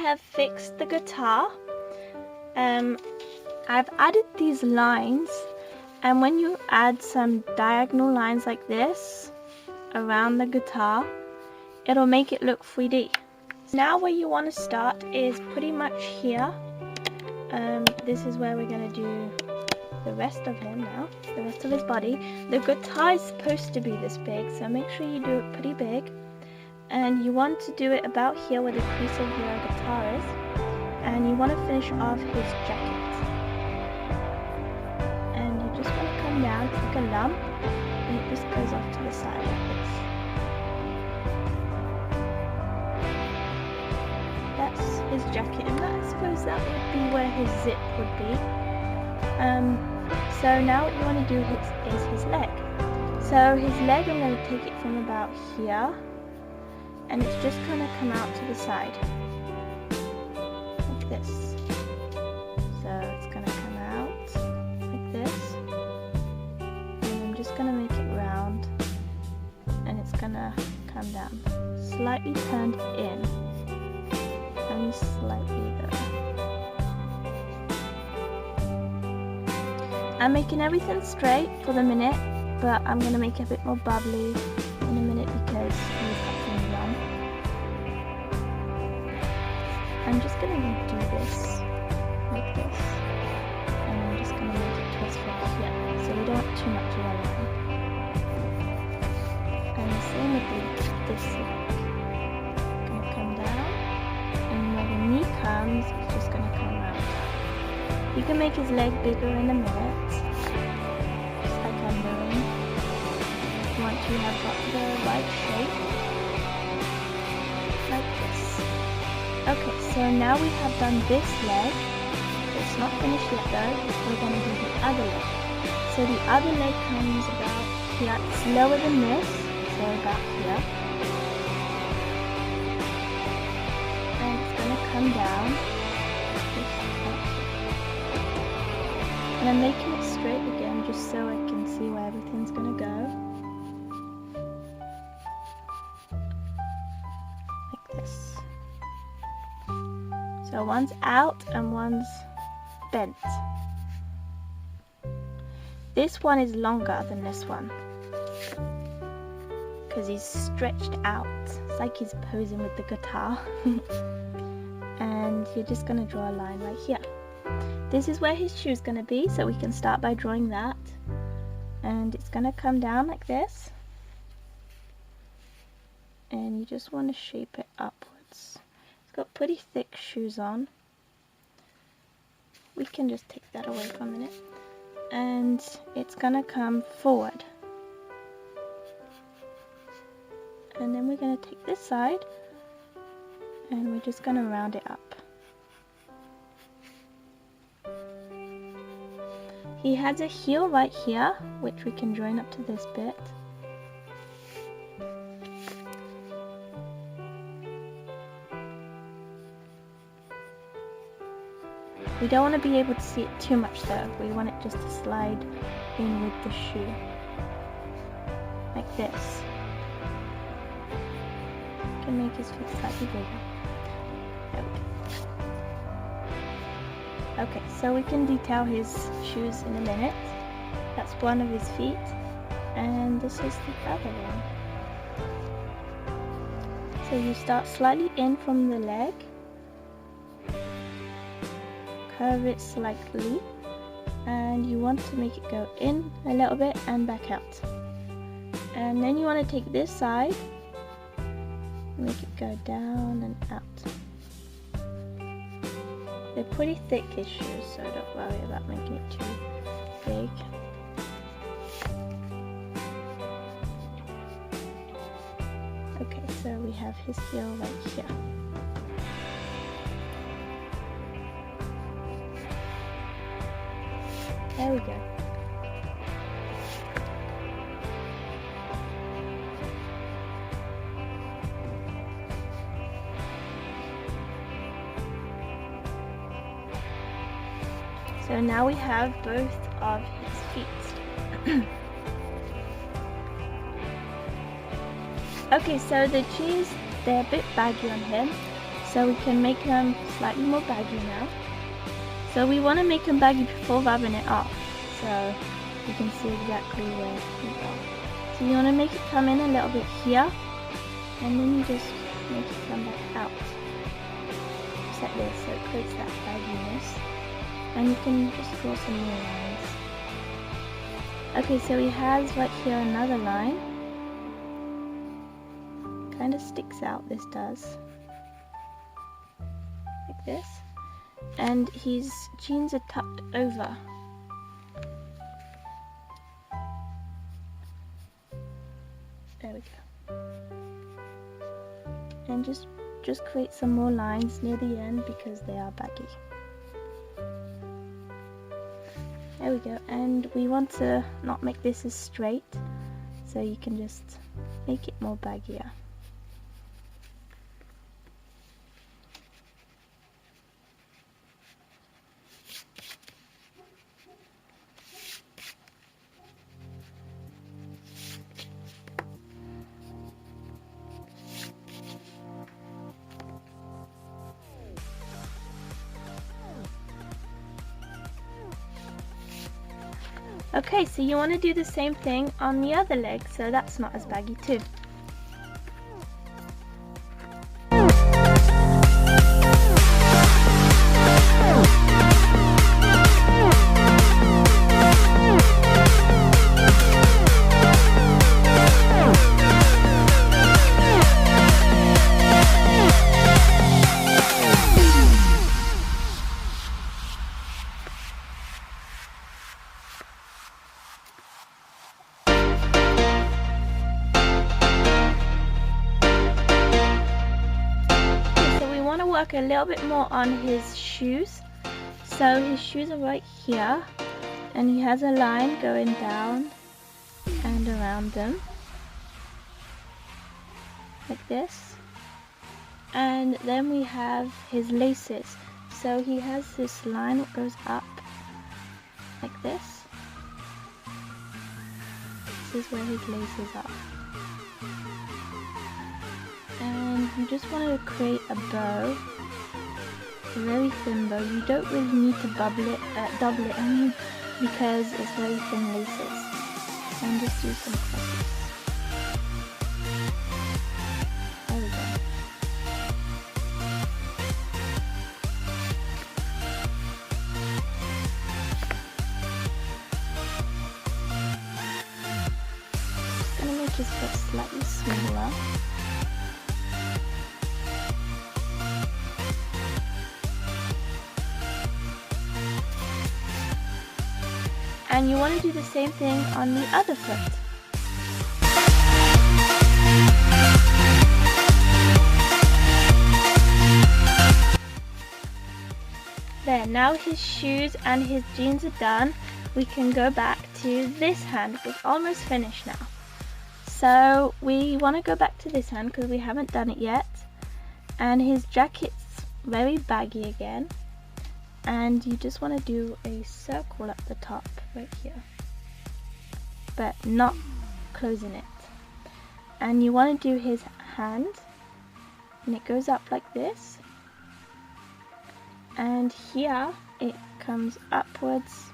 have fixed the guitar. I've added these lines, and when you add some diagonal lines like this around the guitar, it'll make it look 3D. Now where you want to start is pretty much here. This is where we're going to do the rest of him now, the rest of his body. The guitar is supposed to be this big, so make sure you do it pretty big. And you want to do it about here where the crease of your guitar is. And you want to finish off his jacket. And you just want to come down, it's like a lump, and it just goes off to the side like this. That's his jacket, and I suppose that would be where his zip would be. So now what you want to do is his leg. So his leg, I'm going to take it from about here, and it's just going to come out to the side like this. So it's going to come out like this, and I'm just going to make it round, and it's going to come down, slightly turned in, and slightly there. I'm making everything straight for the minute, but I'm going to make it a bit more bubbly in a minute because he's having run. I'm just going to do this like this, and I'm just going to make it twist right here, so we don't want too much of a line. And the same with this leg. It's going to come down, and where the knee comes, it's just going to come round. You can make his leg bigger in a minute, just like I'm doing, once you have got the right shape, like this. Okay, so now we have done this leg. It's not finished yet though, we're going to do the other leg. So the other leg comes about here, it's lower than this, so about here. And it's going to come down. And I'm making it straight again just so I can see where everything's going to go. Like this. So one's out and one's bent. This one is longer than this one because he's stretched out. It's like he's posing with the guitar. And you're just going to draw a line right here. This is where his shoe's going to be, so we can start by drawing that. And it's going to come down like this. And you just want to shape it upwards. It's got pretty thick shoes on. We can just take that away for a minute. And it's going to come forward. And then we're going to take this side, and we're just going to round it up. He has a heel right here, which we can join up to this bit. We don't want to be able to see it too much though. We want it just to slide in with the shoe. Like this. You can make his feet slightly bigger. There we go. Okay, so we can detail his shoes in a minute. That's one of his feet, and this is the other one. So you start slightly in from the leg, curve it slightly, and you want to make it go in a little bit and back out. And then you want to take this side, make it go down and out. They're pretty thick, his shoes, so don't worry about making it too big. Okay, so we have his heel right here. There we go. So now we have both of his feet. Okay, so the jeans, they're a bit baggy on him. so we can make them slightly more baggy now. So we want to make them baggy before rubbing it off, so you can see exactly where we go. So you want to make it come in a little bit here, and then you just make it come back out. Just like this, so it creates that bagginess. And you can just draw some more lines. Okay, so he has right here another line. Kind of sticks out, this does. Like this. And his jeans are tucked over. There we go. And just create some more lines near the end because they are baggy. There we go. And we want to not make this as straight, so you can just make it more baggier. Okay, so you want to do the same thing on the other leg, so that's not as baggy too. Work a little bit more on his shoes. So his shoes are right here, and he has a line going down and around them like this. And then we have his laces. So he has this line that goes up like this. This is where his laces are. And you just want to create a bow, a very thin bow. You don't really need to double it, because it's very thin laces. And just do some crosses. There we go. Just gonna make his foot slightly smaller. And you want to do the same thing on the other foot. There, now his shoes and his jeans are done. We can go back to this hand. It's almost finished now. So we want to go back to this hand because we haven't done it yet. And his jacket's very baggy again. And you just want to do a circle at the top right here, but not closing it. And you want to do his hand, and it goes up like this, and here it comes upwards,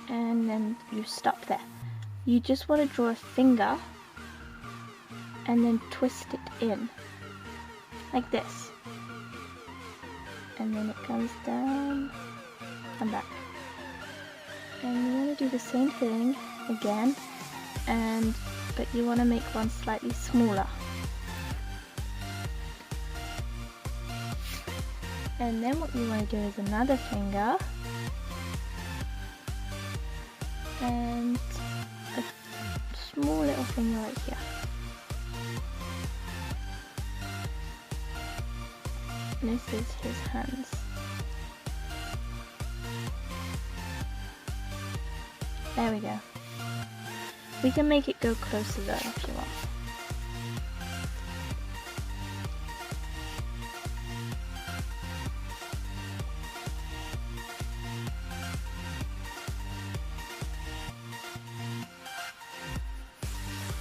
and then you stop there. You just want to draw a finger and then twist it in like this. And then it comes down and back. And you want to do the same thing again, but you want to make one slightly smaller. And then what you want to do is another finger and a small little finger right here. This is his hands. There we go. We can make it go closer though if you want.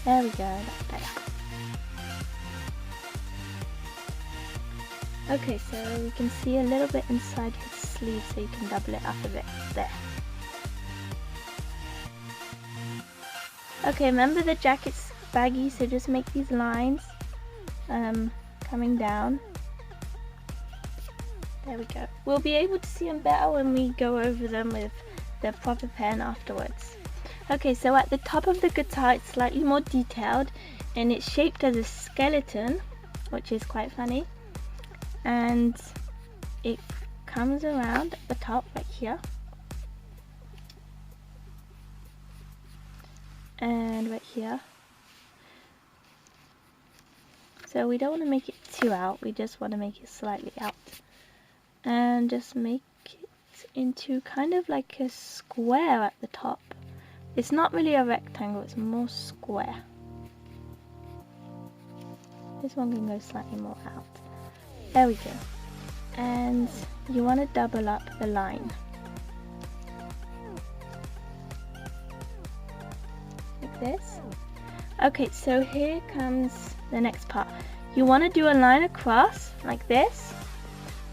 There we go, that's better. Okay, so you can see a little bit inside his sleeve, so you can double it up a bit there. Okay, remember the jacket's baggy, so just make these lines coming down. There we go. We'll be able to see them better when we go over them with the proper pen afterwards. Okay, so at the top of the guitar it's slightly more detailed and it's shaped as a skeleton, which is quite funny. And it comes around at the top right here. And right here. So we don't want to make it too out, we just want to make it slightly out. And just make it into kind of like a square at the top. It's not really a rectangle, it's more square. This one can go slightly more out. There we go. And you want to double up the line. Like this. Okay, so here comes the next part. You want to do a line across like this.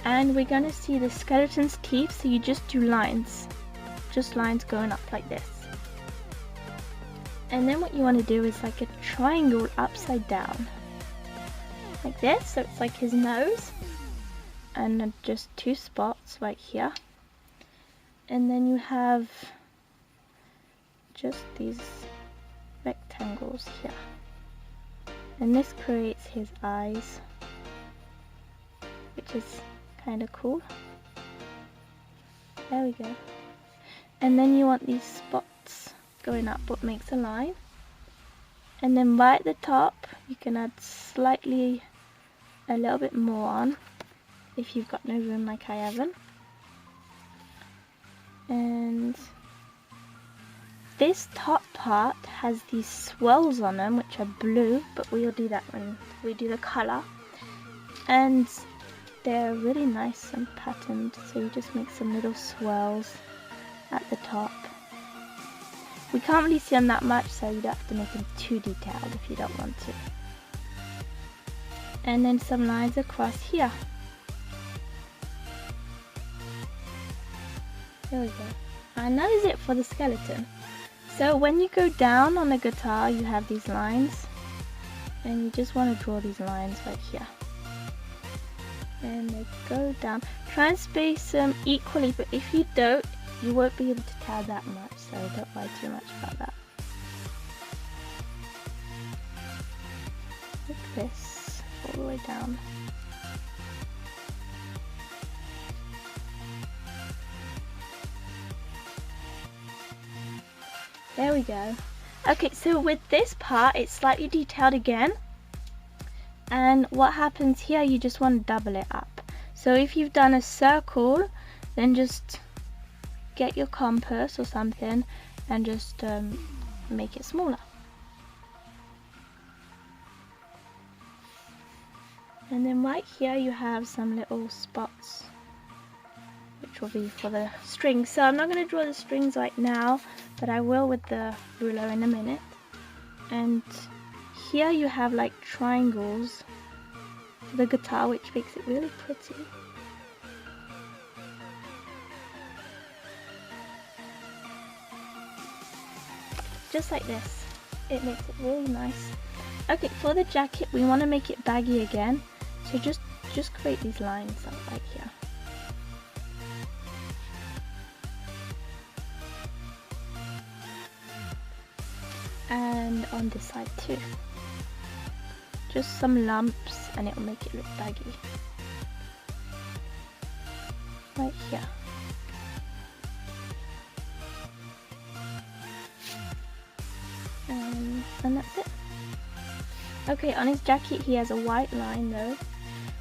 And we're going to see the skeleton's teeth, so you just do lines. Just lines going up like this. And then what you want to do is like a triangle upside down. Like this, so it's like his nose. And just 2 spots right here. And then you have just these rectangles here. And this creates his eyes, which is kind of cool. There we go. And then you want these spots going up, what makes a line. And then right at the top you can add slightly a little bit more on if you've got no room like I haven't. And this top part has these swirls on them which are blue, but we'll do that when we do the colour. And they're really nice and patterned, so you just make some little swirls at the top. We can't really see them that much, so you don't have to make them too detailed if you don't want to. And then some lines across here. There we go. And that is it for the skeleton. So when you go down on the guitar, you have these lines, and you just want to draw these lines right here. And they go down. Try and space them equally, but if you don't, you won't be able to tell that much, so don't worry too much about that. Like this, all the way down. There we go. Okay, so with this part, it's slightly detailed again. And what happens here, you just want to double it up. So if you've done a circle, then just get your compass or something and just make it smaller. And then right here you have some little spots, which will be for the strings. So I'm not going to draw the strings right now, but I will with the ruler in a minute. And here you have like triangles for the guitar, which makes it really pretty. Just like this. It makes it really nice. Okay, for the jacket we want to make it baggy again. So just create these lines up right here. And on this side too. Just some lumps and it will make it look baggy. Right here. And that's it. Okay, on his jacket he has a white line though.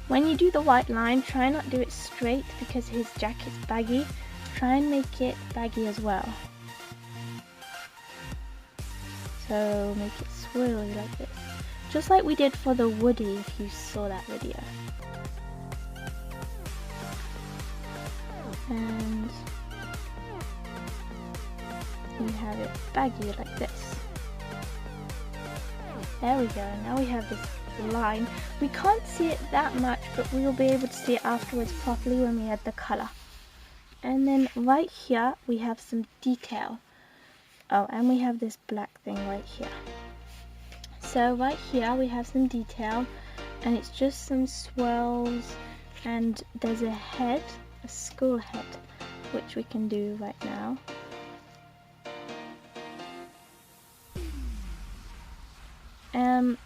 When you do the white line, try not do it straight because his jacket's baggy. Try and make it baggy as well. So make it swirly like this. Just like we did for the Woody, if you saw that video. And you have it baggy like this. There we go, now we have this line. We can't see it that much, but we will be able to see it afterwards properly when we add the color. And then right here we have some detail. Oh, and we have this black thing right here. So right here we have some detail, and it's just some swirls, and there's a head, a school head, which we can do right now.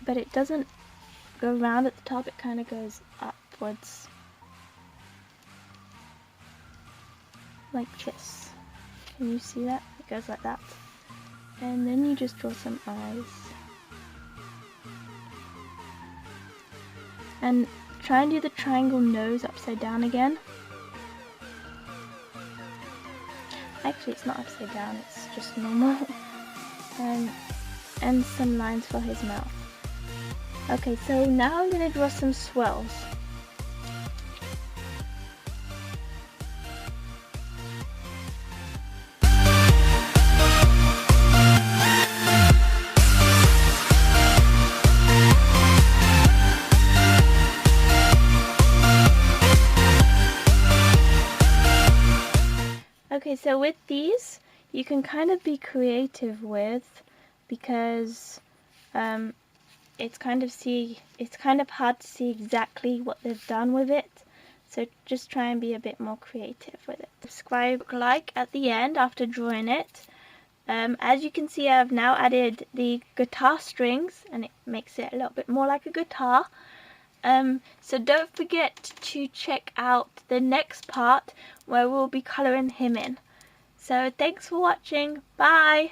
But it doesn't go round at the top, it kind of goes upwards like this. Can you see that? It goes like that. And then you just draw some eyes. And try and do the triangle nose upside down again. Actually, it's not upside down, it's just normal. And some lines for his mouth. Okay, so now I'm going to draw some swirls. Okay, so with these, you can kind of be creative with, because it's kind of hard to see exactly what they've done with it. So just try and be a bit more creative with it. Subscribe, like at the end after drawing it. As you can see, I've now added the guitar strings, and it makes it a little bit more like a guitar. So don't forget to check out the next part where we'll be colouring him in. So thanks for watching. Bye!